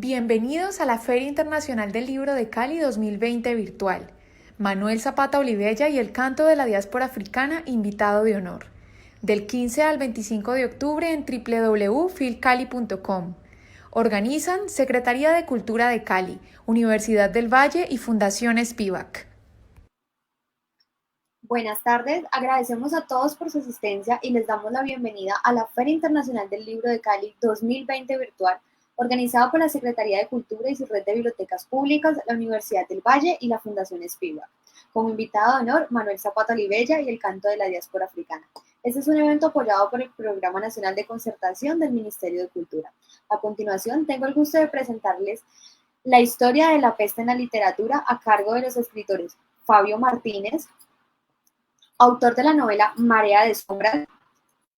Bienvenidos a la Feria Internacional del Libro de Cali 2020 virtual. Manuel Zapata Olivella y el Canto de la Diáspora Africana, invitado de honor. Del 15 al 25 de octubre en www.filcali.com. Organizan Secretaría de Cultura de Cali, Universidad del Valle y Fundación Spivak. Buenas tardes, agradecemos a todos por su asistencia y les damos la bienvenida a la Feria Internacional del Libro de Cali 2020 virtual, organizada por la Secretaría de Cultura y su red de bibliotecas públicas, la Universidad del Valle y la Fundación Spivak. Como invitado de honor, Manuel Zapata Olivella y el Canto de la Diáspora Africana. Este es un evento apoyado por el Programa Nacional de Concertación del Ministerio de Cultura. A continuación, tengo el gusto de presentarles la historia de la peste en la literatura a cargo de los escritores Fabio Martínez, autor de la novela Marea de Sombras,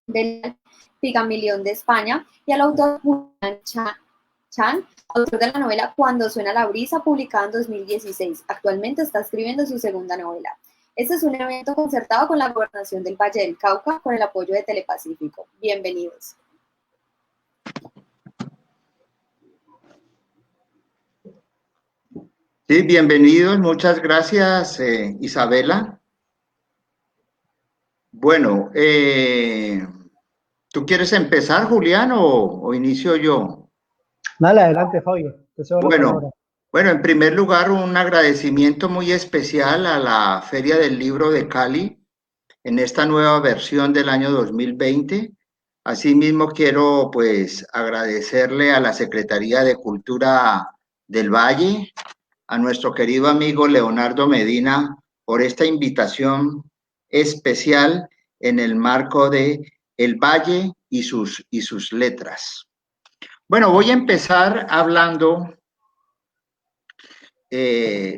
del Pigamilión de España, y al autor Julián Chan, autor de la novela Cuando suena la brisa, publicada en 2016. Actualmente está escribiendo su segunda novela. Este es un evento concertado con la Gobernación del Valle del Cauca con el apoyo de Telepacífico. Bienvenidos. Sí, bienvenidos. Muchas gracias, Isabela. Bueno, ¿tú quieres empezar, Julián, o inicio yo? Dale, adelante, Fabio. Bueno, en primer lugar, un agradecimiento muy especial a la Feria del Libro de Cali en esta nueva versión del año 2020. Asimismo, quiero pues agradecerle a la Secretaría de Cultura del Valle, a nuestro querido amigo Leonardo Medina por esta invitación especial en el marco de El Valle y sus letras. Bueno, voy a empezar hablando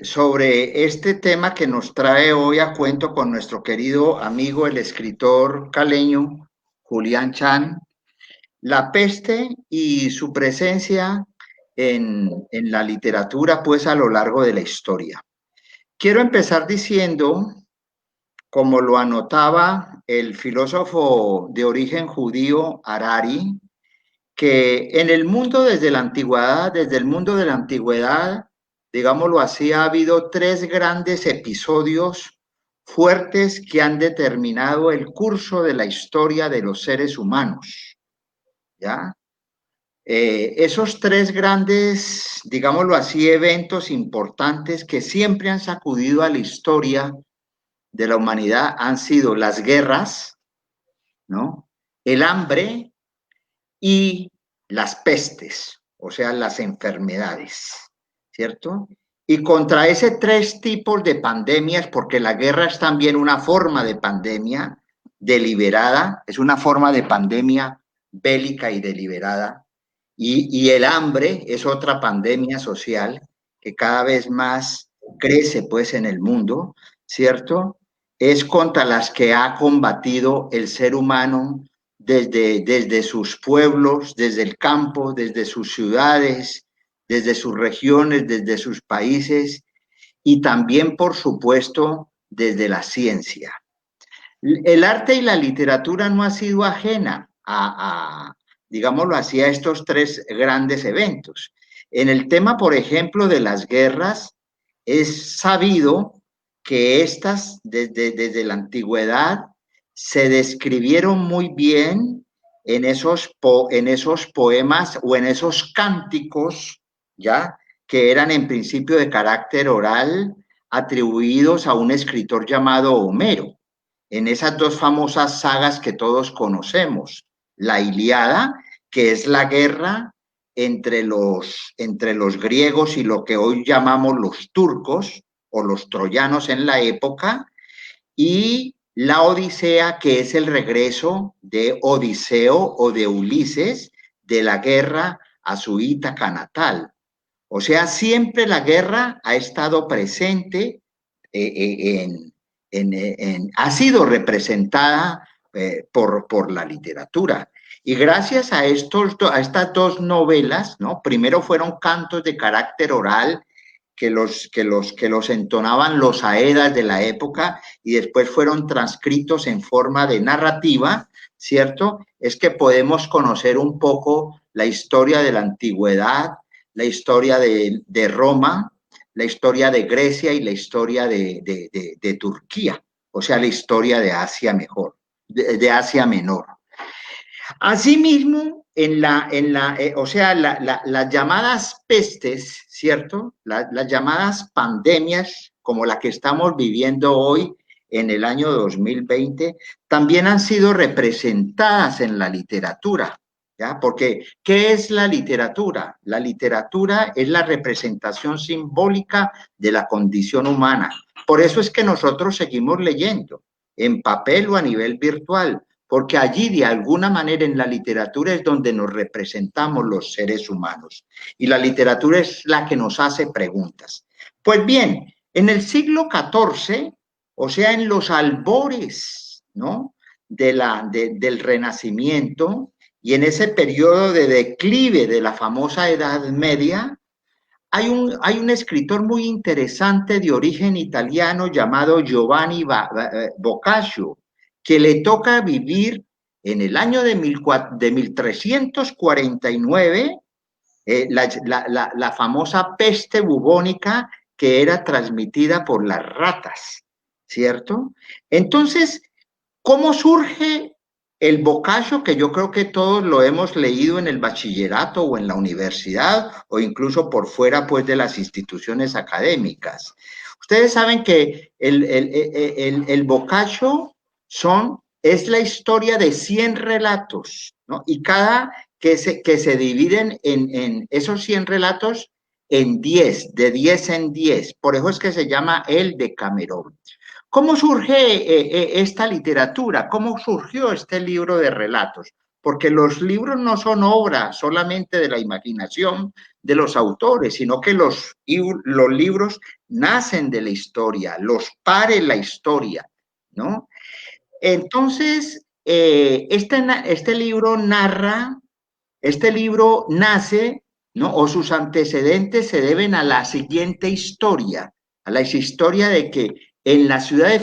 sobre este tema que nos trae hoy a cuento con nuestro querido amigo, el escritor caleño Julián Chan, la peste y su presencia en la literatura, pues a lo largo de la historia. Quiero empezar diciendo, como lo anotaba el filósofo de origen judío Harari, que en el mundo desde el mundo de la antigüedad, digámoslo así, ha habido tres grandes episodios fuertes que han determinado el curso de la historia de los seres humanos, ¿ya? Esos tres grandes, digámoslo así, eventos importantes que siempre han sacudido a la historia de la humanidad han sido las guerras, ¿no? El hambre y las pestes, o sea, las enfermedades, ¿cierto? Y contra ese tres tipos de pandemias, porque la guerra es también una forma de pandemia deliberada, es una forma de pandemia bélica y deliberada, y el hambre es otra pandemia social que cada vez más crece pues en el mundo, ¿cierto? Es contra las que ha combatido el ser humano desde sus pueblos, desde el campo, desde sus ciudades, desde sus regiones, desde sus países y también, por supuesto, desde la ciencia. El arte y la literatura no ha sido ajena digámoslo así, a estos tres grandes eventos. En el tema, por ejemplo, de las guerras, es sabido que estas, desde la antigüedad, se describieron muy bien en esos poemas o en esos cánticos, ¿ya? Que eran en principio de carácter oral, atribuidos a un escritor llamado Homero, en esas dos famosas sagas que todos conocemos, la Ilíada, que es la guerra entre los griegos y lo que hoy llamamos los turcos o los troyanos en la época, y la Odisea, que es el regreso de Odiseo o de Ulises de la guerra a su Ítaca natal. O sea, siempre la guerra ha estado presente, ha sido representada por la literatura. Y gracias a estas dos novelas, ¿no? Primero fueron cantos de carácter oral que los entonaban los aedas de la época y después fueron transcritos en forma de narrativa, ¿cierto? Es que podemos conocer un poco la historia de la antigüedad, la historia de Roma, la historia de Grecia y la historia de Turquía, o sea, la historia de Asia mejor, de Asia Menor. Asimismo, o sea, las llamadas pestes, ¿cierto? Las llamadas pandemias, como la que estamos viviendo hoy en el año 2020, también han sido representadas en la literatura, ¿ya? Porque, ¿qué es la literatura? La literatura es la representación simbólica de la condición humana. Por eso es que nosotros seguimos leyendo, en papel o a nivel virtual, porque allí de alguna manera en la literatura es donde nos representamos los seres humanos y la literatura es la que nos hace preguntas. Pues bien, en el siglo XIV, o sea, en los albores, ¿no?, del Renacimiento y en ese periodo de declive de la famosa Edad Media, hay un escritor muy interesante de origen italiano llamado Giovanni Boccaccio, que le toca vivir en el año de 1349 la famosa peste bubónica que era transmitida por las ratas, ¿cierto? Entonces, ¿cómo surge el Boccaccio? Que yo creo que todos lo hemos leído en el bachillerato o en la universidad o incluso por fuera pues de las instituciones académicas. Ustedes saben que el Boccaccio es la historia de 100 relatos, ¿no? Y que se dividen en esos 100 relatos en 10, de 10 en 10. Por eso es que se llama el Decamerón. ¿Cómo surge esta literatura? ¿Cómo surgió este libro de relatos? Porque los libros no son obra solamente de la imaginación de los autores, sino que los libros nacen de la historia, los pare la historia, ¿no? Entonces, este libro nace, ¿no? O sus antecedentes se deben a la siguiente historia, a la historia de que en la ciudad de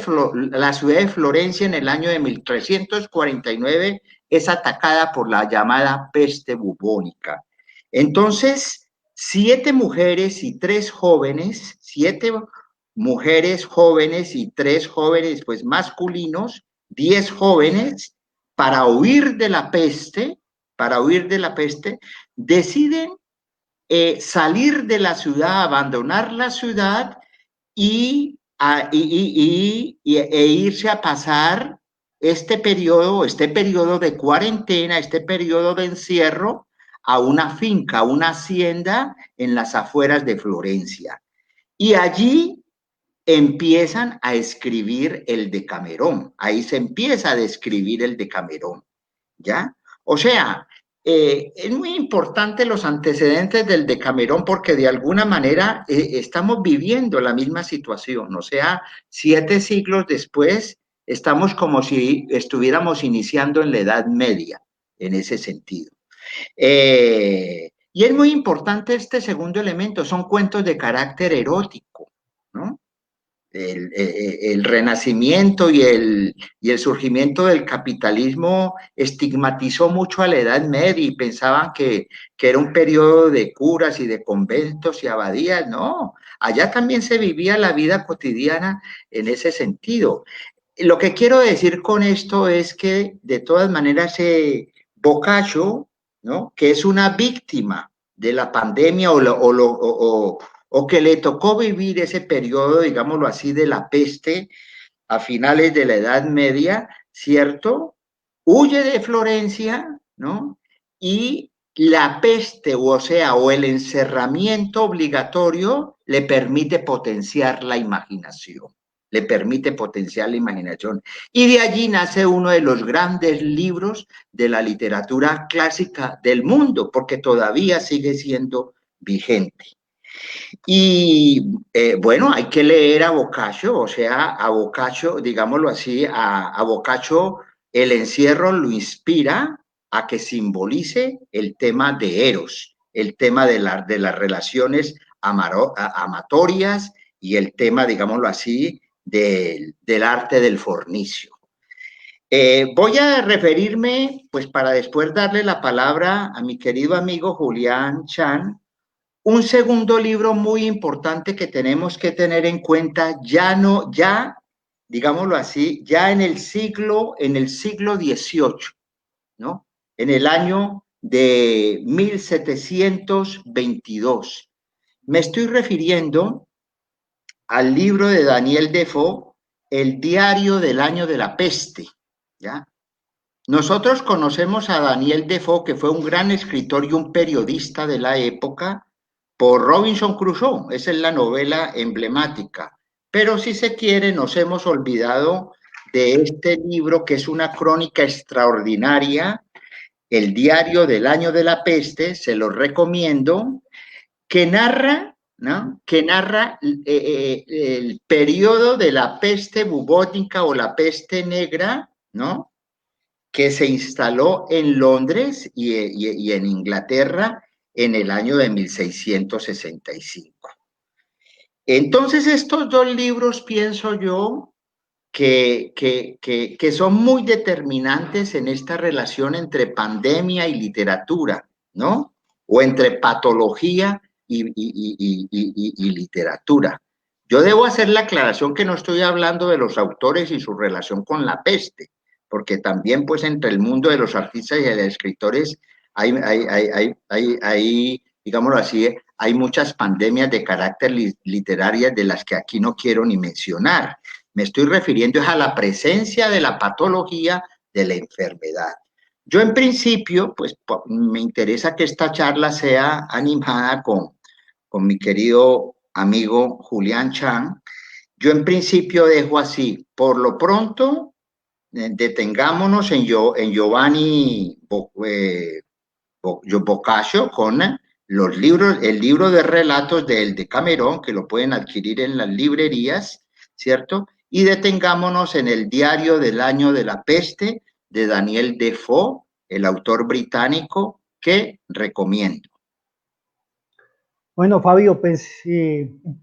Florencia en el año de 1349 es atacada por la llamada peste bubónica. Entonces, 7 mujeres y 3 jóvenes, 7 mujeres jóvenes y 3 jóvenes pues masculinos, 10 jóvenes, para huir de la peste, deciden salir de la ciudad, abandonar la ciudad e irse a pasar este periodo de cuarentena, este periodo de encierro a una finca, a una hacienda en las afueras de Florencia. Y allí empiezan a escribir el Decamerón. Ahí se empieza a describir el Decamerón, ¿ya? O sea, es muy importante los antecedentes del Decamerón porque de alguna manera estamos viviendo la misma situación. O sea, 7 siglos después estamos como si estuviéramos iniciando en la Edad Media, en ese sentido. Y es muy importante este segundo elemento, son cuentos de carácter erótico, ¿no? El renacimiento y el surgimiento del capitalismo estigmatizó mucho a la Edad Media y pensaban que era un periodo de curas y de conventos y abadías. No, allá también se vivía la vida cotidiana en ese sentido. Lo que quiero decir con esto es que de todas maneras Boccaccio, ¿no?, que es una víctima de la pandemia o que le tocó vivir ese periodo, digámoslo así, de la peste a finales de la Edad Media, ¿cierto? Huye de Florencia, ¿no? Y la peste, o el encerramiento obligatorio, le permite potenciar la imaginación. Y de allí nace uno de los grandes libros de la literatura clásica del mundo, porque todavía sigue siendo vigente. Y bueno, hay que leer a Boccaccio, o sea, a Boccaccio, digámoslo así, a Boccaccio el encierro lo inspira a que simbolice el tema de Eros, el tema de las relaciones amatorias y el tema, digámoslo así, del arte del fornicio. Voy a referirme, pues para después darle la palabra a mi querido amigo Julián Chan, Un segundo libro muy importante que tenemos que tener en cuenta, digámoslo así, ya en el siglo XVIII, ¿no? En el año de 1722. Me estoy refiriendo al libro de Daniel Defoe, El diario del año de la peste, ¿ya? Nosotros conocemos a Daniel Defoe, que fue un gran escritor y un periodista de la época, por Robinson Crusoe, esa es la novela emblemática. Pero si se quiere, nos hemos olvidado de este libro que es una crónica extraordinaria, El diario del año de la peste, se lo recomiendo, que narra, ¿no? Que narra el periodo de la peste bubónica o la peste negra, ¿no? Que se instaló en Londres y en Inglaterra en el año de 1665. Entonces, estos dos libros, pienso yo, que son muy determinantes en esta relación entre pandemia y literatura, ¿no? O entre patología y literatura. Yo debo hacer la aclaración que no estoy hablando de los autores y su relación con la peste, porque también pues entre el mundo de los artistas y de los escritores digámoslo así, hay muchas pandemias de carácter literario de las que aquí no quiero ni mencionar. Me estoy refiriendo a la presencia de la patología de la enfermedad. Yo en principio, pues me interesa que esta charla sea animada con mi querido amigo Julián Chan. Yo en principio dejo así, por lo pronto, detengámonos en Giovanni Boccaccio con los libros, el libro de relatos de El Decamerón, que lo pueden adquirir en las librerías, ¿cierto? Y detengámonos en el diario del año de la peste de Daniel Defoe, el autor británico, que recomiendo. Bueno, Fabio, pues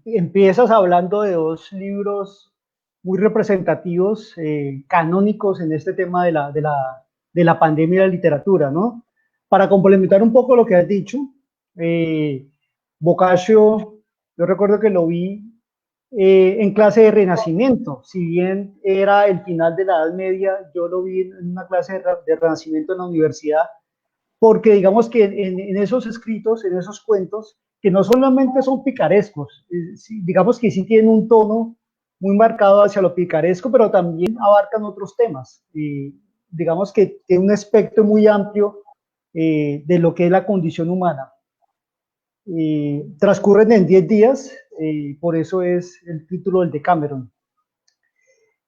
empiezas hablando de dos libros muy representativos, canónicos en este tema de la pandemia y la literatura, ¿no? Para complementar un poco lo que has dicho, Boccaccio, yo recuerdo que lo vi en clase de Renacimiento. Si bien era el final de la Edad Media, yo lo vi en una clase de Renacimiento en la universidad, porque digamos que en esos escritos, en esos cuentos, que no solamente son picarescos, digamos que sí tienen un tono muy marcado hacia lo picaresco, pero también abarcan otros temas. Digamos que tiene un espectro muy amplio de lo que es la condición humana. Transcurren en 10 días, por eso es el título del Decameron.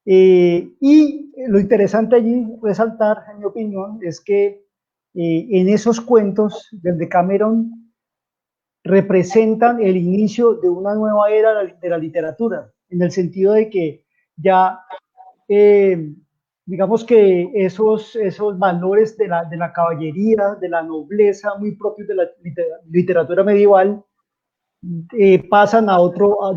Y lo interesante allí resaltar, en mi opinión, es que en esos cuentos del Decameron representan el inicio de una nueva era de la literatura, en el sentido de que ya, digamos que esos valores de la caballería, de la nobleza, muy propios de la literatura medieval, pasan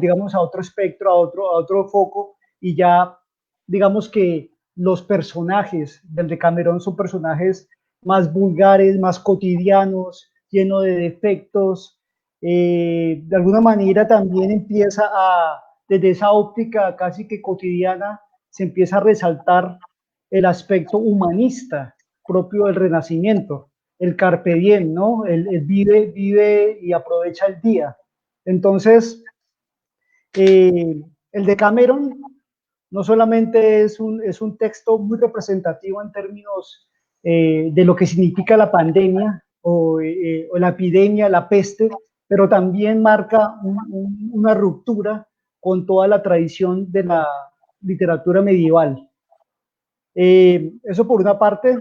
digamos, a otro espectro, a otro foco, y ya, digamos que los personajes del Decamerón son personajes más vulgares, más cotidianos, llenos de defectos. De alguna manera también desde esa óptica casi que cotidiana, se empieza a resaltar el aspecto humanista propio del Renacimiento, el carpe diem, ¿no? El vive y aprovecha el día. Entonces, el Decameron no solamente es un texto muy representativo en términos de lo que significa la pandemia o la epidemia, la peste, pero también marca una ruptura con toda la tradición de la literatura medieval. Eso por una parte.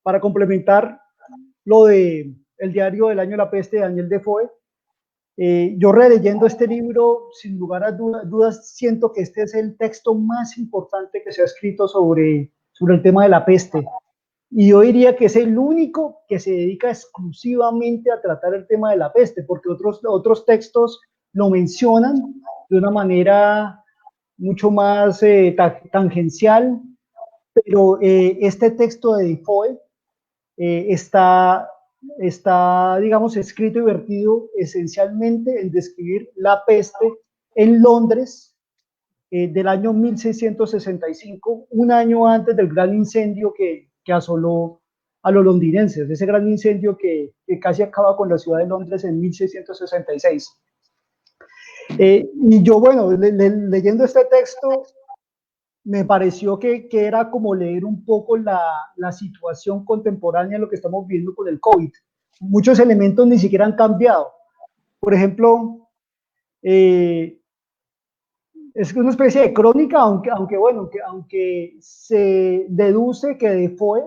Para complementar lo de El diario del año de la peste de Daniel Defoe, yo releyendo este libro, sin lugar a dudas, siento que este es el texto más importante que se ha escrito sobre el tema de la peste. Y yo diría que es el único que se dedica exclusivamente a tratar el tema de la peste, porque otros textos lo mencionan de una manera mucho más tangencial, pero este texto de Defoe está está, digamos, escrito y vertido esencialmente en describir la peste en Londres del año 1665, un año antes del gran incendio que asoló a los londinenses, ese gran incendio que casi acaba con la ciudad de Londres en 1666. Y yo, bueno, leyendo este texto, me pareció que era como leer un poco la situación contemporánea de lo que estamos viendo con el COVID. Muchos elementos ni siquiera han cambiado. Por ejemplo, es una especie de crónica, aunque se deduce que Defoe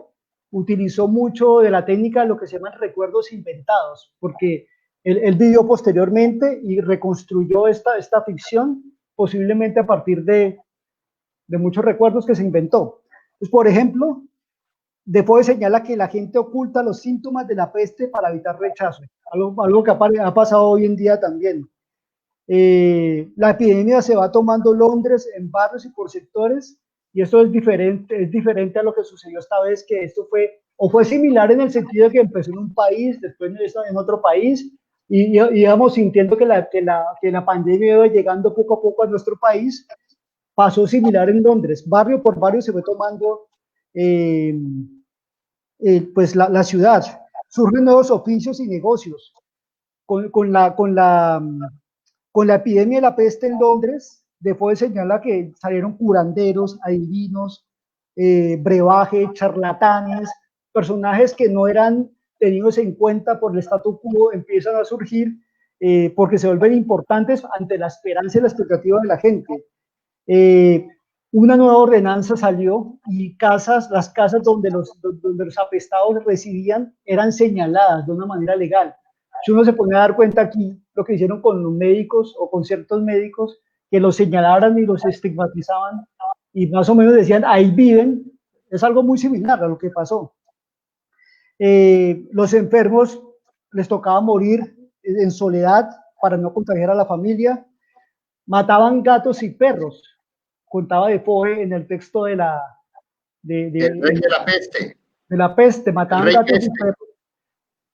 utilizó mucho de la técnica de lo que se llaman recuerdos inventados, porque él vivió posteriormente y reconstruyó esta ficción, posiblemente a partir de muchos recuerdos que se inventó. Entonces, por ejemplo, Defoe señala que la gente oculta los síntomas de la peste para evitar rechazo, algo que ha pasado hoy en día también. La epidemia se va tomando Londres en barrios y por sectores, y esto es diferente a lo que sucedió esta vez, que esto fue similar en el sentido de que empezó en un país, después en otro país, y íbamos sintiendo que la pandemia iba llegando poco a poco a nuestro país. Pasó similar en Londres, barrio por barrio se fue tomando pues la ciudad. Surgen nuevos oficios y negocios. Con la epidemia de la peste en Londres, Defoe señala que salieron curanderos, adivinos, brebaje, charlatanes, personajes que no eran tenidos en cuenta por el statu quo, empiezan a surgir porque se vuelven importantes ante la esperanza y la expectativa de la gente. Una nueva ordenanza salió y las casas donde los apestados residían eran señaladas de una manera legal. Si uno se pone a dar cuenta aquí, lo que hicieron con los médicos o con ciertos médicos, que los señalaran y los estigmatizaban y más o menos decían, ahí viven, es algo muy similar a lo que pasó. Los enfermos les tocaba morir en soledad para no contagiar a la familia. Mataban gatos y perros, contaba Defoe en el texto el rey de la peste. De la peste, mataban gatos y perros.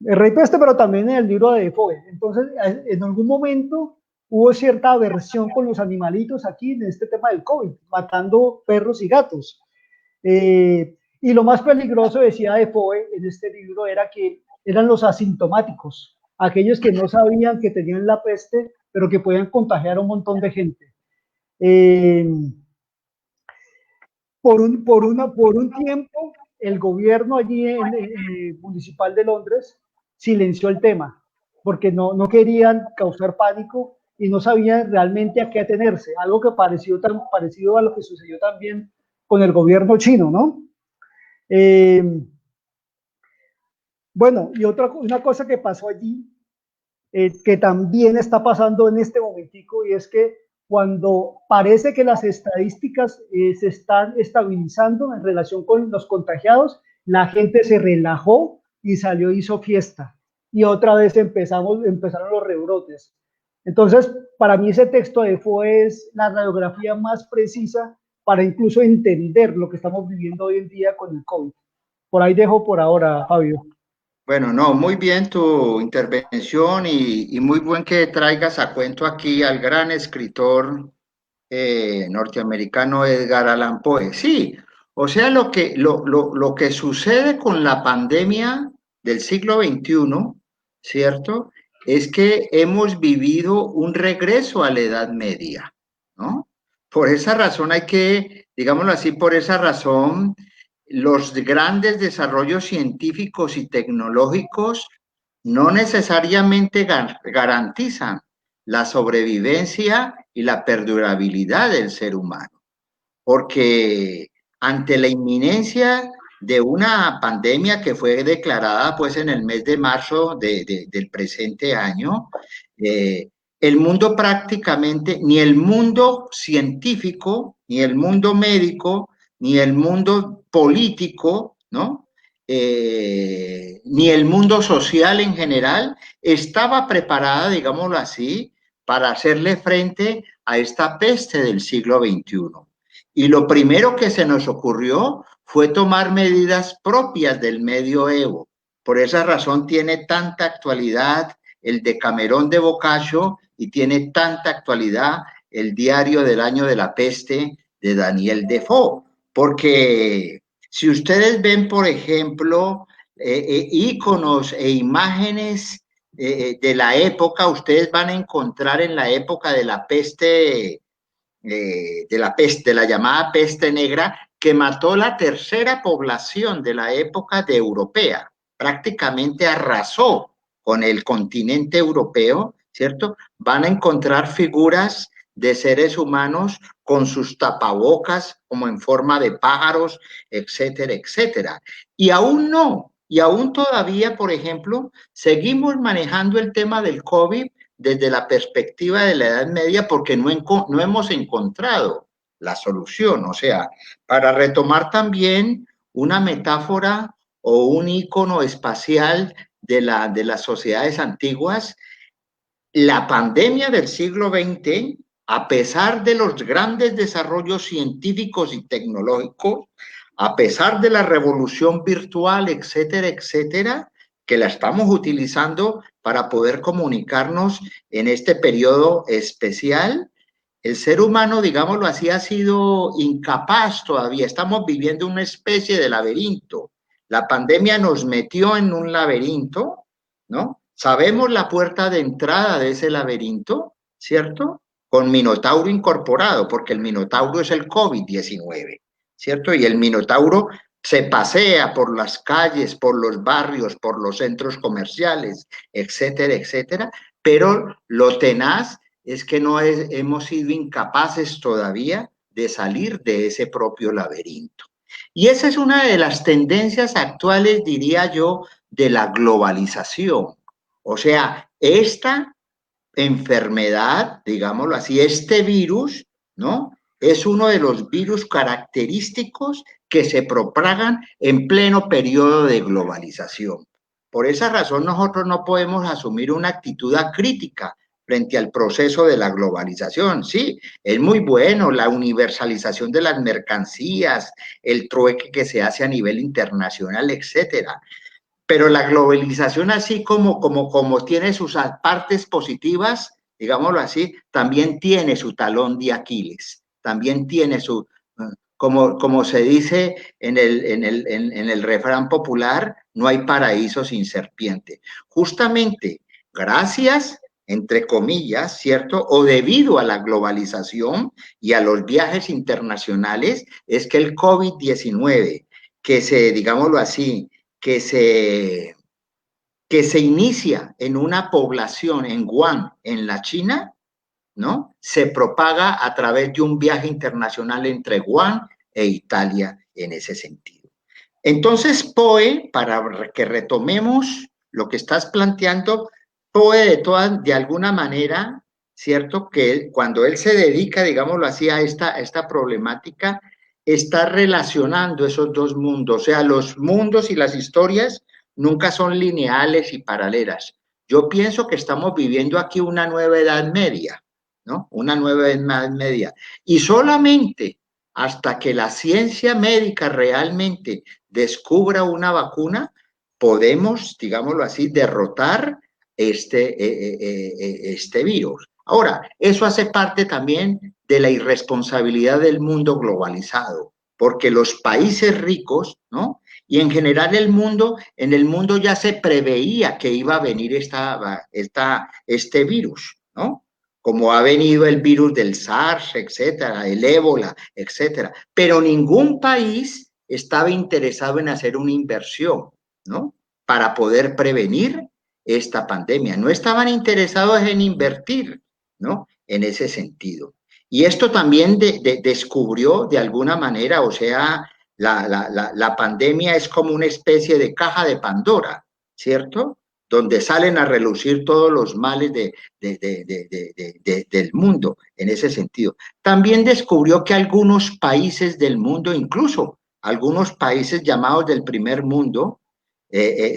El rey peste, pero también en el libro de Defoe. Entonces, en algún momento hubo cierta aversión con los animalitos aquí en este tema del COVID, matando perros y gatos. Y lo más peligroso, decía Defoe en este libro, era que eran los asintomáticos, aquellos que no sabían que tenían la peste, pero que podían contagiar a un montón de gente. Por un tiempo, el gobierno allí municipal de Londres silenció el tema, porque no querían causar pánico y no sabían realmente a qué atenerse, algo que pareció tan parecido a lo que sucedió también con el gobierno chino, ¿no? Bueno, y una cosa que pasó allí, que también está pasando en este momentico, y es que cuando parece que las estadísticas se están estabilizando en relación con los contagiados, la gente se relajó y salió, hizo fiesta. Y otra vez empezaron los rebrotes. Entonces, para mí ese texto de Defoe es la radiografía más precisa para incluso entender lo que estamos viviendo hoy en día con el COVID. Por ahí dejo por ahora, Fabio. Bueno, no, muy bien tu intervención y muy buen que traigas a cuento aquí al gran escritor norteamericano Edgar Allan Poe. Sí, o sea, lo que sucede con la pandemia del siglo XXI, ¿cierto? Es que hemos vivido un regreso a la Edad Media, ¿no? Por esa razón hay que, digámoslo así, por esa razón los grandes desarrollos científicos y tecnológicos no necesariamente garantizan la sobrevivencia y la perdurabilidad del ser humano, porque ante la inminencia de una pandemia que fue declarada pues en el mes de marzo del presente año, el mundo prácticamente, ni el mundo científico, ni el mundo médico, ni el mundo político, ¿no? Ni el mundo social en general estaba preparada, digámoslo así, para hacerle frente a esta peste del siglo XXI. Y lo primero que se nos ocurrió fue tomar medidas propias del medioevo, Por esa razón tiene tanta actualidad el Decamerón de Boccaccio y tiene tanta actualidad el Diario del Año de la Peste de Daniel Defoe, porque si ustedes ven, por ejemplo, íconos e imágenes de la época, ustedes van a encontrar en la época de la peste, de la llamada peste negra, que mató la tercera población de la época de europea, prácticamente arrasó con el continente europeo, ¿cierto? Van a encontrar figuras de seres humanos con sus tapabocas como en forma de pájaros, etcétera, etcétera. Y aún todavía, por ejemplo, seguimos manejando el tema del COVID desde la perspectiva de la Edad Media porque no hemos encontrado la solución. O sea, para retomar también una metáfora o un ícono espacial de las sociedades antiguas, la pandemia del siglo XX, a pesar de los grandes desarrollos científicos y tecnológicos, a pesar de la revolución virtual, etcétera, etcétera, que la estamos utilizando para poder comunicarnos en este periodo especial, el ser humano, digámoslo así, ha sido incapaz todavía. Estamos viviendo una especie de laberinto. La pandemia nos metió en un laberinto, ¿no? Sabemos la puerta de entrada de ese laberinto, ¿cierto? Con Minotauro incorporado, porque el Minotauro es el COVID-19, ¿cierto? Y el Minotauro se pasea por las calles, por los barrios, por los centros comerciales, etcétera, etcétera, pero lo tenaz es que hemos sido incapaces todavía de salir de ese propio laberinto. Y esa es una de las tendencias actuales, diría yo, de la globalización. O sea, esta enfermedad, digámoslo así, este virus, ¿no? Es uno de los virus característicos que se propagan en pleno periodo de globalización. Por esa razón nosotros no podemos asumir una actitud acrítica frente al proceso de la globalización. Sí, es muy bueno la universalización de las mercancías, el trueque que se hace a nivel internacional, etcétera. Pero la globalización, así como tiene sus partes positivas, digámoslo así, también tiene su talón de Aquiles, también tiene su, como se dice en el refrán popular, no hay paraíso sin serpiente. Justamente, gracias, entre comillas, ¿cierto? O debido a la globalización y a los viajes internacionales, es que el COVID-19, digámoslo así, que se inicia en una población en Wuhan, en la China, ¿no? Se propaga a través de un viaje internacional entre Wuhan e Italia en ese sentido. Entonces, Poe, para que retomemos lo que estás planteando, Poe de alguna manera, ¿cierto? Que cuando él se dedica, digámoslo así, a esta problemática, está relacionando esos dos mundos. O sea, los mundos y las historias nunca son lineales y paralelas. Yo pienso que estamos viviendo aquí una nueva Edad Media, ¿no? Una nueva Edad Media. Y solamente hasta que la ciencia médica realmente descubra una vacuna, podemos, digámoslo así, derrotar este virus. Ahora, eso hace parte también de la irresponsabilidad del mundo globalizado, porque los países ricos, ¿no? Y en general en el mundo ya se preveía que iba a venir este virus, ¿no? Como ha venido el virus del SARS, etcétera, el ébola, etcétera. Pero ningún país estaba interesado en hacer una inversión, ¿no? Para poder prevenir esta pandemia. No estaban interesados en invertir, ¿no? En ese sentido. Y esto también descubrió de alguna manera, o sea, la pandemia es como una especie de caja de Pandora, ¿cierto? Donde salen a relucir todos los males del mundo, en ese sentido. También descubrió que algunos países del mundo, incluso algunos países llamados del primer mundo,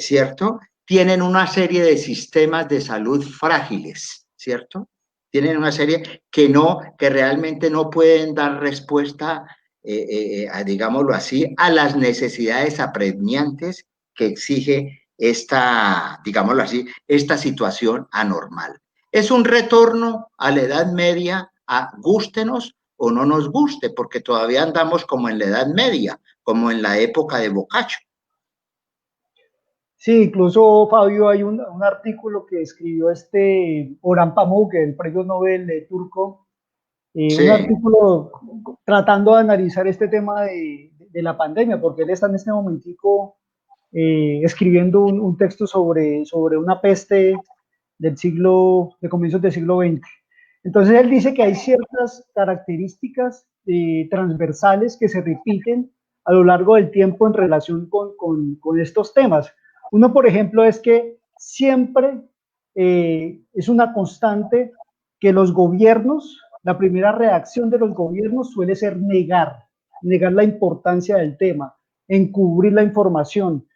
¿cierto? Tienen una serie de sistemas de salud frágiles, ¿cierto? Tienen una serie que realmente no pueden dar respuesta, digámoslo así, a las necesidades apremiantes que exige digámoslo así, esta situación anormal. Es un retorno a la Edad Media, gústenos o no nos guste, porque todavía andamos como en la Edad Media, como en la época de Boccaccio. Sí, incluso Fabio, hay un artículo que escribió Orhan Pamuk, el premio Nobel turco, un Sí, artículo tratando de analizar este tema de la pandemia, porque él está en este momentico escribiendo un texto sobre una peste de comienzos del siglo XX. Entonces él dice que hay ciertas características transversales que se repiten a lo largo del tiempo en relación con estos temas. Uno, por ejemplo, es que siempre es una constante que los gobiernos, la primera reacción de los gobiernos suele ser negar la importancia del tema, encubrir la información,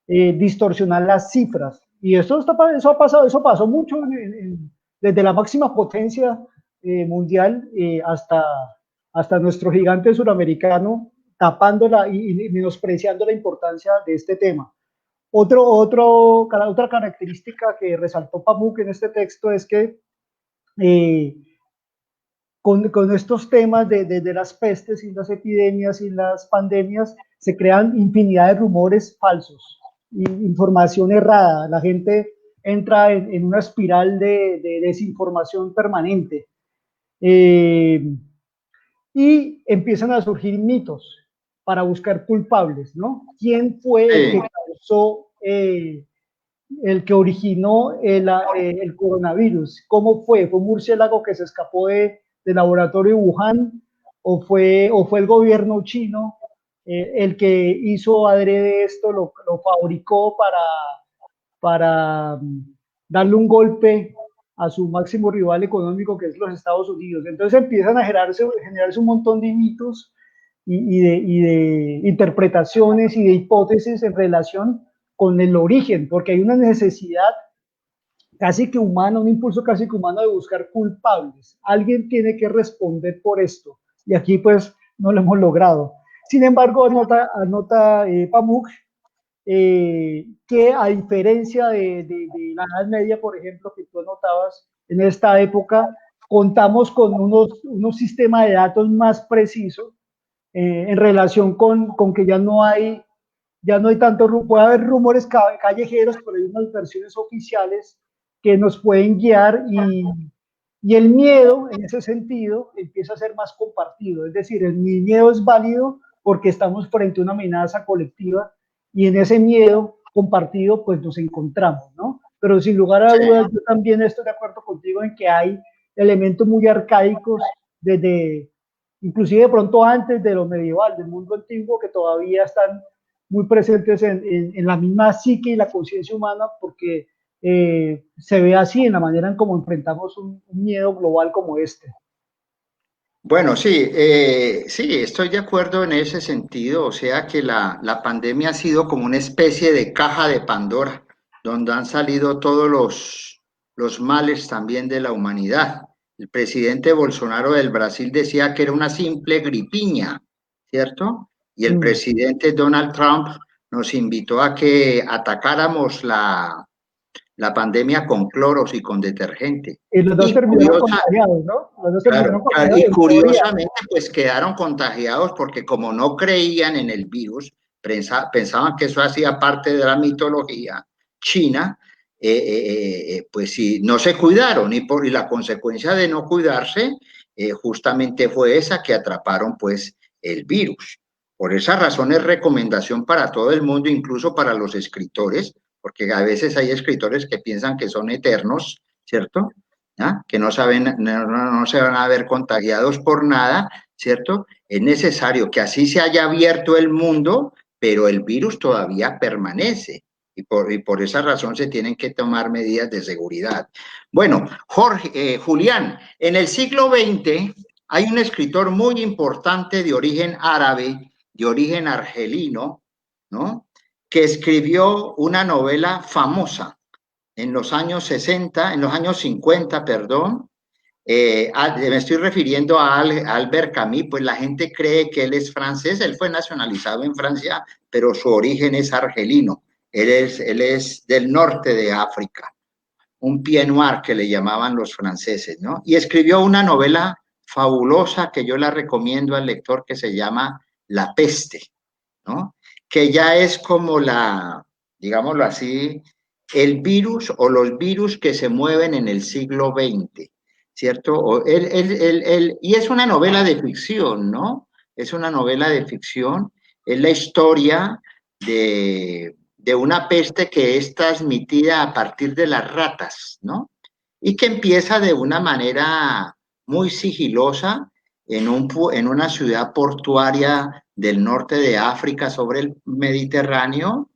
distorsionar las cifras. Y eso pasó mucho desde la máxima potencia mundial hasta nuestro gigante suramericano, tapándola y menospreciando la importancia de este tema. Otra característica que resaltó Pamuk en este texto es que con estos temas de las pestes y las epidemias y las pandemias se crean infinidad de rumores falsos, información errada. La gente entra en una espiral de desinformación permanente. Y empiezan a surgir mitos para buscar culpables, ¿no? ¿Quién fue el que causó, el que originó el coronavirus? ¿Cómo fue? ¿Fue un murciélago que se escapó del laboratorio de Wuhan? ¿O fue el gobierno chino el que hizo adrede esto, lo fabricó para darle un golpe a su máximo rival económico, que es los Estados Unidos? Entonces empiezan a generarse un montón de mitos y de interpretaciones y de hipótesis en relación con el origen, porque hay una necesidad casi que humana, un impulso casi que humano de buscar culpables. Alguien tiene que responder por esto, y aquí pues no lo hemos logrado. Sin embargo, anota Pamuk que a diferencia de la Edad Media, por ejemplo, que tú anotabas, en esta época contamos con unos sistemas de datos más precisos en relación con que ya no hay tanto, puede haber rumores callejeros, pero hay unas versiones oficiales que nos pueden guiar y el miedo, en ese sentido, empieza a ser más compartido. Es decir, mi miedo es válido porque estamos frente a una amenaza colectiva y en ese miedo compartido, pues nos encontramos, ¿no? Pero sin lugar a dudas, yo también estoy de acuerdo contigo en que hay elementos muy arcaicos inclusive de pronto antes de lo medieval, del mundo antiguo, que todavía están muy presentes en la misma psique y la conciencia humana, porque se ve así en la manera en cómo enfrentamos un miedo global como este. Bueno, sí, sí, estoy de acuerdo en ese sentido. O sea que la pandemia ha sido como una especie de caja de Pandora, donde han salido todos los males también de la humanidad. El presidente Bolsonaro del Brasil decía que era una simple gripiña, ¿cierto? Y el presidente Donald Trump nos invitó a que atacáramos la pandemia con cloros y con detergente. Y los dos terminaron contagiados, ¿no? Los dos terminaron contagiados. Y curiosamente, pues quedaron contagiados porque como no creían en el virus, pensaban que eso hacía parte de la mitología china, pues sí, no se cuidaron y la consecuencia de no cuidarse justamente fue esa, que atraparon pues el virus. Por esa razón es recomendación para todo el mundo, incluso para los escritores, porque a veces hay escritores que piensan que son eternos, ¿cierto? ¿Ah? Que no se van a ver contagiados por nada, ¿cierto? Es necesario que así se haya abierto el mundo, pero el virus todavía permanece. Y por esa razón se tienen que tomar medidas de seguridad. Bueno, Julián, en el siglo XX hay un escritor muy importante de origen árabe, de origen argelino, ¿no? Que escribió una novela famosa en los años 60, en los años 50, perdón. Me estoy refiriendo a Albert Camus, pues la gente cree que él es francés, él fue nacionalizado en Francia, pero su origen es argelino. Él es del norte de África, un pied noir que le llamaban los franceses, ¿no? Y escribió una novela fabulosa que yo la recomiendo al lector que se llama La peste, ¿no? Que ya es como digámoslo así, el virus o los virus que se mueven en el siglo XX, ¿cierto? Y es una novela de ficción, ¿no? Es una novela de ficción, es la historia de una peste que es transmitida a partir de las ratas, ¿no? Y que empieza de una manera muy sigilosa en una ciudad portuaria del norte de África sobre el Mediterráneo,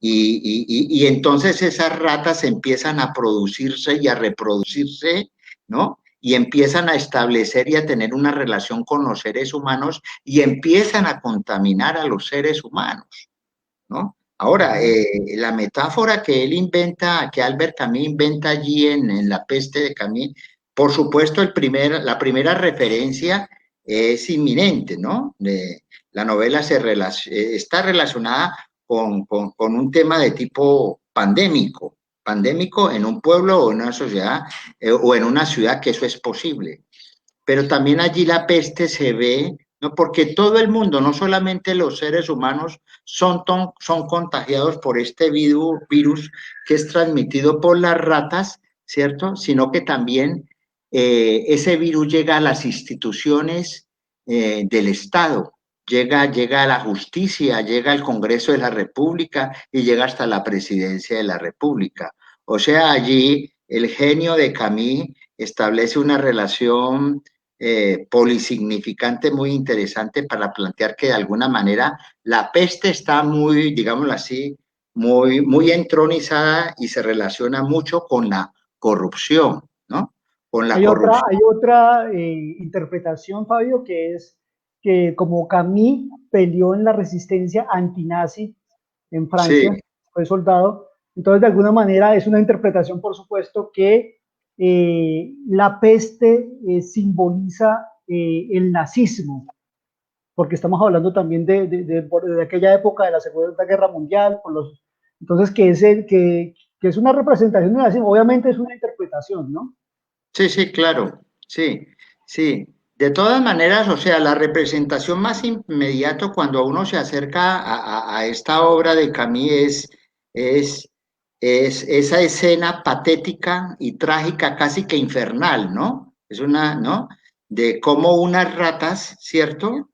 y entonces esas ratas empiezan a producirse y a reproducirse, ¿no? Y empiezan a establecer y a tener una relación con los seres humanos y empiezan a contaminar a los seres humanos, ¿no? Ahora, la metáfora que él inventa, que Albert Camus inventa allí en La peste de Camus, por supuesto, la primera referencia es inminente, ¿no? La novela está relacionada con un tema de tipo pandémico en un pueblo o en una sociedad o en una ciudad, que eso es posible. Pero también allí la peste se ve, ¿no? Porque todo el mundo, no solamente los seres humanos, son contagiados por este virus que es transmitido por las ratas, ¿cierto? Sino que también ese virus llega a las instituciones del Estado, llega a la justicia, llega al Congreso de la República y llega hasta la presidencia de la República. O sea, allí el genio de Camus establece una relación polisignificante muy interesante para plantear que de alguna manera la peste está muy, digámoslo así, muy entronizada y se relaciona mucho con la corrupción, ¿no? Con la corrupción. Hay otra interpretación, Fabio, que es que como Camus peleó en la resistencia antinazi en Sí, Francia, fue soldado, entonces de alguna manera es una interpretación, por supuesto, que la peste simboliza el nazismo, porque estamos hablando también de aquella época de la Segunda Guerra Mundial, entonces que es una representación del nazismo, obviamente es una interpretación, ¿no? sí, sí, claro, sí, sí. De todas maneras, o sea, la representación más inmediata cuando uno se acerca a esta obra de Camus es, es esa escena patética y trágica, casi que infernal, ¿no? Es una, ¿no? De cómo unas ratas, ¿cierto?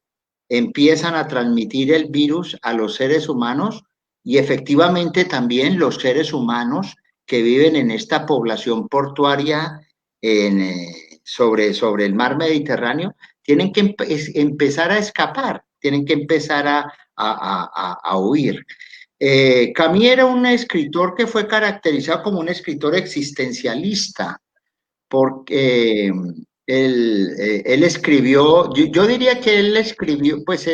Empiezan a transmitir el virus a los seres humanos, y efectivamente también los seres humanos que viven en esta población portuaria sobre el mar Mediterráneo tienen que empezar a escapar, tienen que empezar a huir. Camus era un escritor que fue caracterizado como un escritor existencialista, porque él escribió, yo diría que él escribió, pues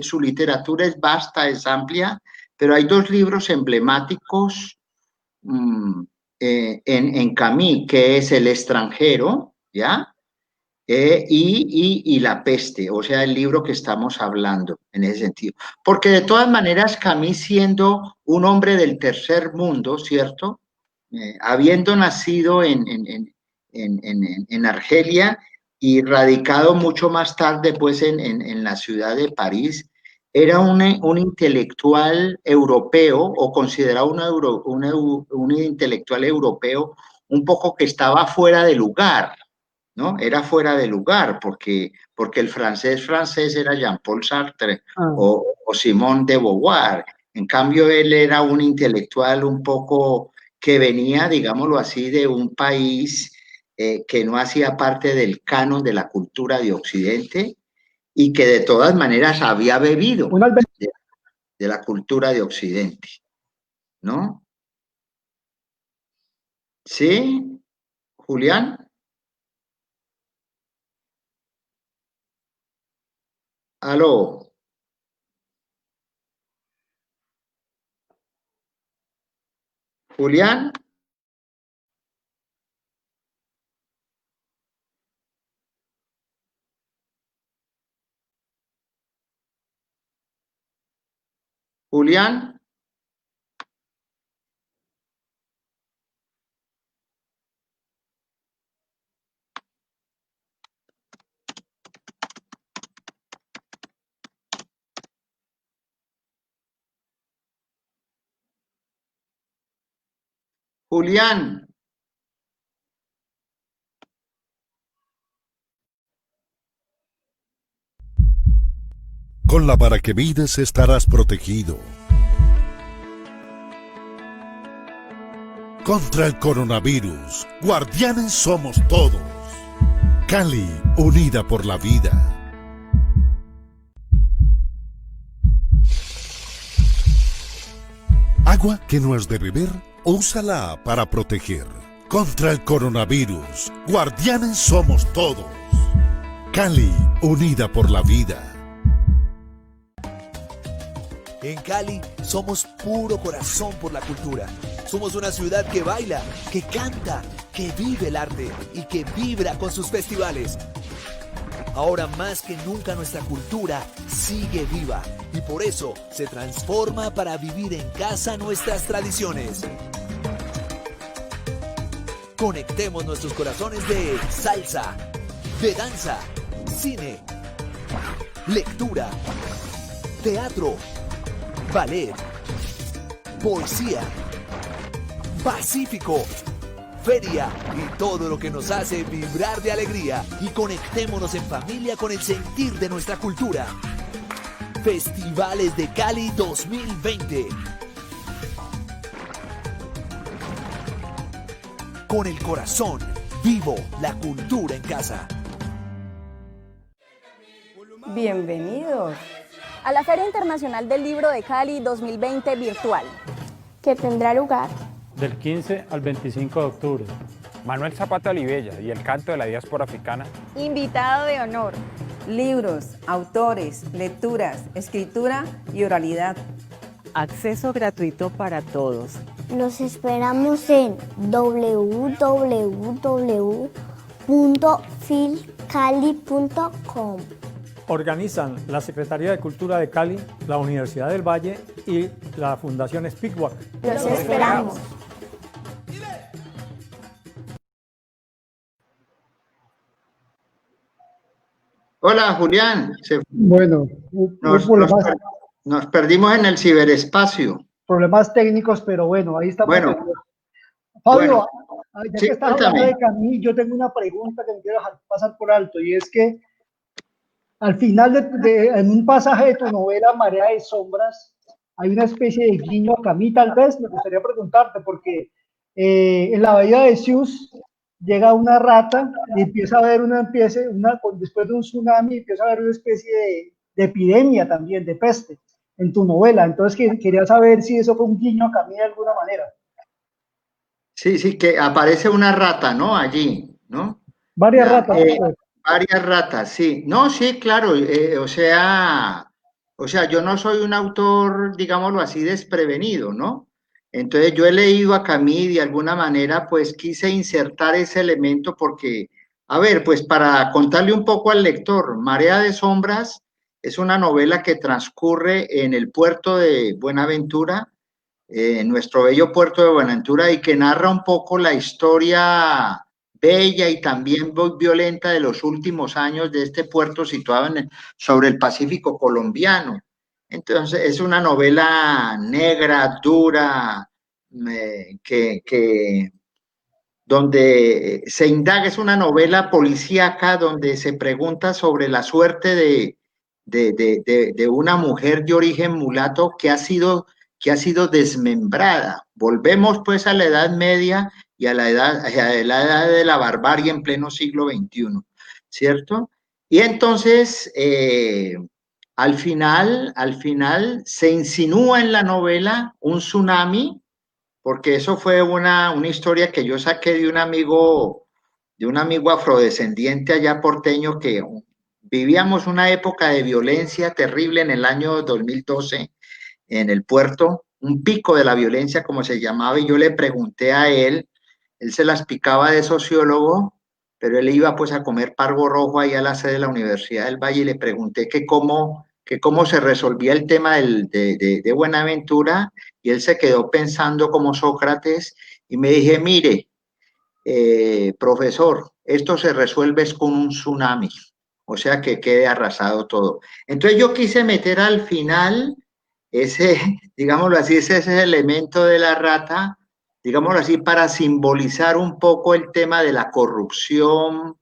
su literatura es vasta, es amplia, pero hay dos libros emblemáticos mm, en Camus, que es El extranjero, ¿ya? Y La peste, o sea, el libro que estamos hablando en ese sentido. Porque de todas maneras, Camus, siendo un hombre del tercer mundo, ¿cierto? Habiendo nacido en Argelia y radicado mucho más tarde, pues, en la ciudad de París, era un intelectual europeo, o considerado un intelectual europeo, un poco que estaba fuera de lugar, ¿no? Era fuera de lugar, porque el francés era Jean-Paul Sartre Ah. o Simone de Beauvoir. En cambio, él era un intelectual un poco que venía, digámoslo así, de un país que no hacía parte del canon de la cultura de Occidente, y que de todas maneras había bebido Un alber- de la cultura de Occidente, ¿no? ¿Sí, Julián? ¿Aló? ¿Julián? ¿Julián? Julián. Con la paracaídas estarás protegido contra el coronavirus. Guardianes somos todos. Cali, unida por la vida. Agua que no es de beber, úsala para proteger. Contra el coronavirus, guardianes somos todos. Cali, unida por la vida. En Cali somos puro corazón por la cultura. Somos una ciudad que baila, que canta, que vive el arte y que vibra con sus festivales. Ahora más que nunca nuestra cultura sigue viva y por eso se transforma para vivir en casa nuestras tradiciones. Conectemos nuestros corazones de salsa, de danza, cine, lectura, teatro, ballet, poesía, pacífico, feria y todo lo que nos hace vibrar de alegría y conectémonos en familia con el sentir de nuestra cultura. Festivales de Cali 2020. Con el corazón vivo, la cultura en casa. Bienvenidos a la Feria Internacional del Libro de Cali 2020 virtual, que tendrá lugar del 15 al 25 de octubre. Manuel Zapata Olivella y el canto de la diáspora africana. Invitado de honor. Libros, autores, lecturas, escritura y oralidad. Acceso gratuito para todos. Los esperamos en www.filcali.com. Organizan la Secretaría de Cultura de Cali, la Universidad del Valle y la Fundación Speakwalk. Los esperamos. Hola, Julián. Bueno, nos perdimos en el ciberespacio. Problemas técnicos, pero bueno, ahí estamos. Bueno, Fabio, ya sí, que estás hablando de Camille, yo tengo una pregunta que no quiero dejar pasar por alto, y es que al final en un pasaje de tu novela Marea de Sombras, hay una especie de guiño a Camille, tal vez. Me gustaría preguntarte, porque en la bahía de Sius llega una rata y empieza a ver después de un tsunami, empieza a haber una especie de epidemia también, de peste, en tu novela. Entonces quería saber si eso fue un guiño a Camille de alguna manera. Sí, que aparece una rata, ¿no? Allí, ¿no? Varias ratas. Varias ratas, sí. No, sí, claro. O sea, yo no soy un autor, digámoslo así, desprevenido, ¿no? Entonces yo he leído a Camus y de alguna manera pues quise insertar ese elemento porque, a ver, pues para contarle un poco al lector, Marea de Sombras es una novela que transcurre en el puerto de Buenaventura, en nuestro bello puerto de Buenaventura, y que narra un poco la historia bella y también violenta de los últimos años de este puerto situado sobre el Pacífico colombiano. Entonces es una novela negra, dura, donde se indaga, es una novela policíaca donde se pregunta sobre la suerte de una mujer de origen mulato que ha sido desmembrada. Volvemos pues a la Edad Media y a la edad de la barbarie en pleno siglo XXI, ¿cierto? Y entonces, al final se insinúa en la novela un tsunami, porque eso fue una historia que yo saqué de un amigo afrodescendiente allá porteño, que vivíamos una época de violencia terrible en el año 2012 en el puerto, un pico de la violencia como se llamaba, y yo le pregunté a él se las picaba de sociólogo, pero él iba pues a comer pargo rojo ahí a la sede de la Universidad del Valle, y le pregunté que cómo se resolvía el tema de Buenaventura, y él se quedó pensando como Sócrates, y me dije, mire, profesor, esto se resuelve con un tsunami, o sea que quede arrasado todo. Entonces yo quise meter al final digámoslo así, ese elemento de la rata, digámoslo así, para simbolizar un poco el tema de la corrupción.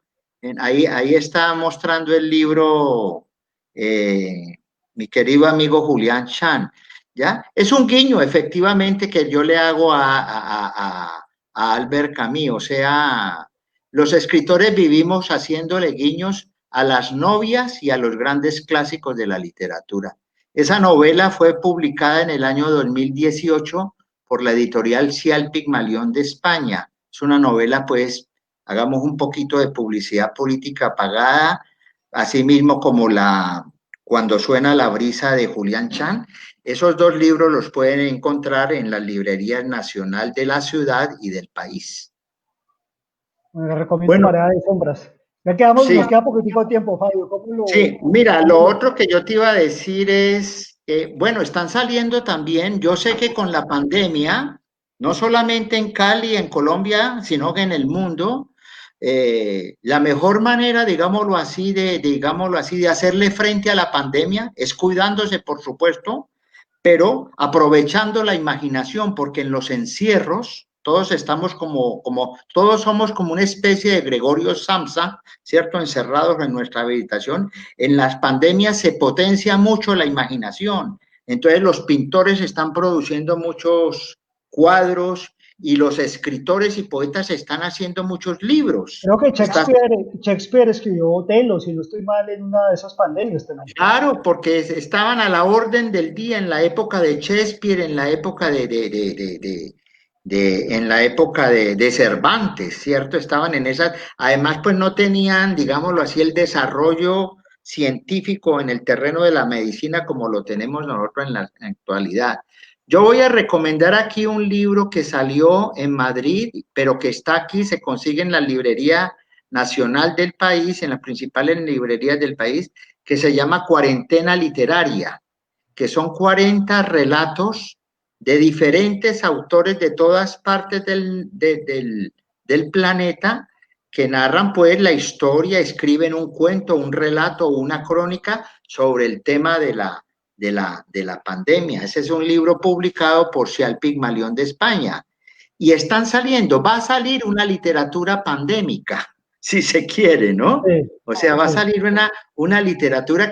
Ahí está mostrando el libro mi querido amigo Julián Chan, ¿ya? Es un guiño, efectivamente, que yo le hago a Albert Camus, o sea, los escritores vivimos haciéndole guiños a las novias y a los grandes clásicos de la literatura. Esa novela fue publicada en el año 2018 por la editorial Cial Pigmalión de España. Es una novela, pues, hagamos un poquito de publicidad política pagada, así mismo como Cuando suena la brisa de Julián Chan. Esos dos libros los pueden encontrar en las librerías nacional de la ciudad y del país. Me recomiendo Marea de Sombras. Ya quedamos, sí. Nos queda poquitico tiempo, Fabio. Sí, mira, lo otro que yo te iba a decir es que, bueno, están saliendo también, yo sé que con la pandemia, no solamente en Cali, en Colombia, sino que en el mundo, la mejor manera, digámoslo así, de hacerle frente a la pandemia es cuidándose, por supuesto, pero aprovechando la imaginación, porque en los encierros todos estamos todos somos como una especie de Gregorio Samsa, ¿cierto? Encerrados en nuestra habitación. En las pandemias se potencia mucho la imaginación. Entonces los pintores están produciendo muchos cuadros y los escritores y poetas están haciendo muchos libros. Creo que Shakespeare escribió Otelo, si no estoy mal, en una de esas pandemias también. Claro, porque estaban a la orden del día en la época de Shakespeare, en la época en la época de Cervantes, ¿cierto?Estaban en esas, además pues no tenían, digámoslo así, el desarrollo científico en el terreno de la medicina como lo tenemos nosotros en la actualidad. Yo voy a recomendar aquí un libro que salió en Madrid, pero que está aquí, se consigue en la librería nacional del país, en las principales librerías del país, que se llama Cuarentena Literaria, que son 40 relatos de diferentes autores de todas partes del planeta que narran pues la historia, escriben un cuento, un relato o una crónica sobre el tema de la pandemia. Ese es un libro publicado por Cial Pigmalión de España. Y va a salir una literatura pandémica, si se quiere, ¿no? Sí, o sea, va a salir una literatura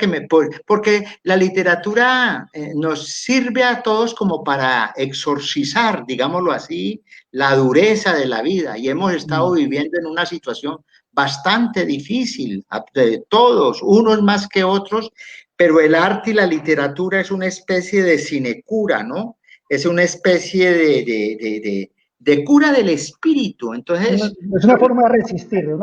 porque la literatura nos sirve a todos como para exorcizar, digámoslo así, la dureza de la vida. Y hemos estado viviendo en una situación bastante difícil, de todos, unos más que otros, pero el arte y la literatura es una especie de sinecura, ¿no? Es una especie de cura del espíritu. Entonces, es una forma de resistir, es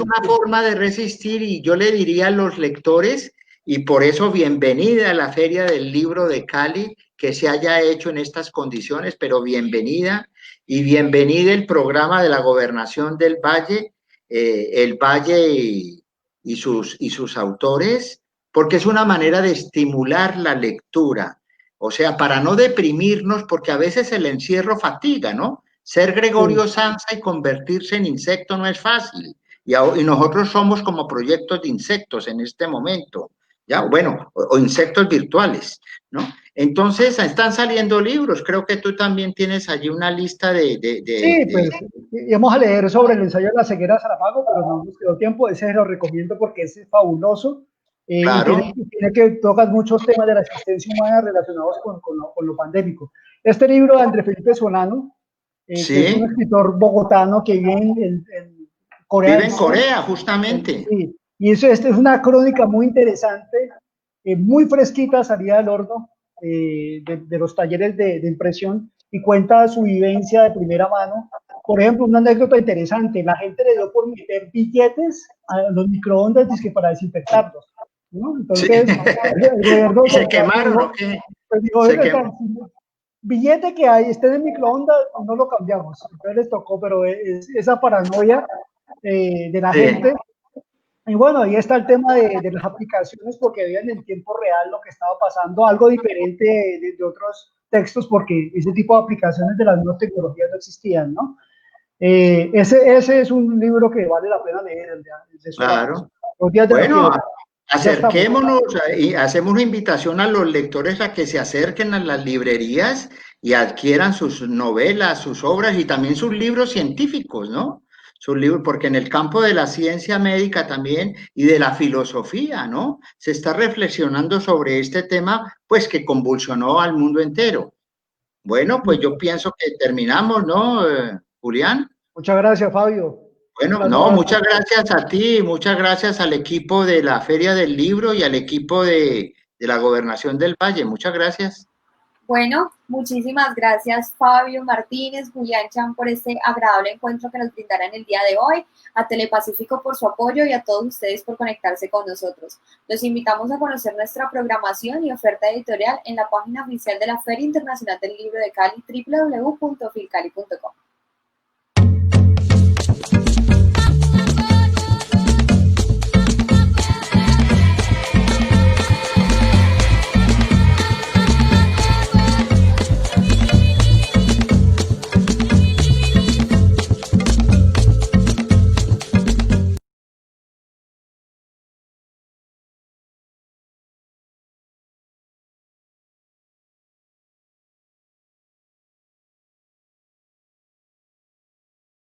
una forma de resistir, y yo le diría a los lectores, y por eso bienvenida a la Feria del Libro de Cali, que se haya hecho en estas condiciones, pero bienvenida, y bienvenida el programa de la Gobernación del Valle, el Valle y sus autores, porque es una manera de estimular la lectura, o sea, para no deprimirnos, porque a veces el encierro fatiga, ¿no? Ser Gregorio Samsa y convertirse en insecto no es fácil, y nosotros somos como proyectos de insectos en este momento, ¿ya? Bueno, o insectos virtuales, ¿no? Entonces, están saliendo libros, creo que tú también tienes allí una lista Sí, pues, íbamos a leer sobre el ensayo de la ceguera de Saramago, pero no nos quedó tiempo, ese lo recomiendo porque es fabuloso. Claro. Y tiene que tocar muchos temas de la existencia humana relacionados con lo pandémico. Este libro de Andrés Felipe Solano, sí, que es un escritor bogotano que vive en Corea. Vive en Corea, justamente. Sí, y esta es una crónica muy interesante, muy fresquita, salida del horno, de los talleres de impresión, y cuenta su vivencia de primera mano. Por ejemplo, una anécdota interesante: la gente le dio por meter billetes a los microondas para desinfectarlos, ¿no? Entonces, sí. Se quemaron, ¿o qué? Pues digo, billete que hay, esté en el microondas, no lo cambiamos. Entonces les tocó, pero esa paranoia de la gente. Y bueno, ahí está el tema de las aplicaciones, porque veían en tiempo real lo que estaba pasando, algo diferente de otros textos, porque ese tipo de aplicaciones de las nuevas tecnologías no existían, ¿no? Ese es un libro que vale la pena leer. Claro. Bueno, acerquémonos y hacemos una invitación a los lectores a que se acerquen a las librerías y adquieran sus novelas, sus obras y también sus libros científicos, ¿no? Sus libros, porque en el campo de la ciencia médica también y de la filosofía, ¿no? Se está reflexionando sobre este tema, pues que convulsionó al mundo entero. Bueno, pues yo pienso que terminamos, ¿no, Julián? Muchas gracias, Fabio. Bueno, no, muchas gracias a ti, muchas gracias al equipo de la Feria del Libro y al equipo de la Gobernación del Valle. Muchas gracias. Bueno, muchísimas gracias Fabio Martínez, Julián Chan por este agradable encuentro que nos brindarán el día de hoy, a Telepacífico por su apoyo y a todos ustedes por conectarse con nosotros. Los invitamos a conocer nuestra programación y oferta editorial en la página oficial de la Feria Internacional del Libro de Cali, www.filcali.com.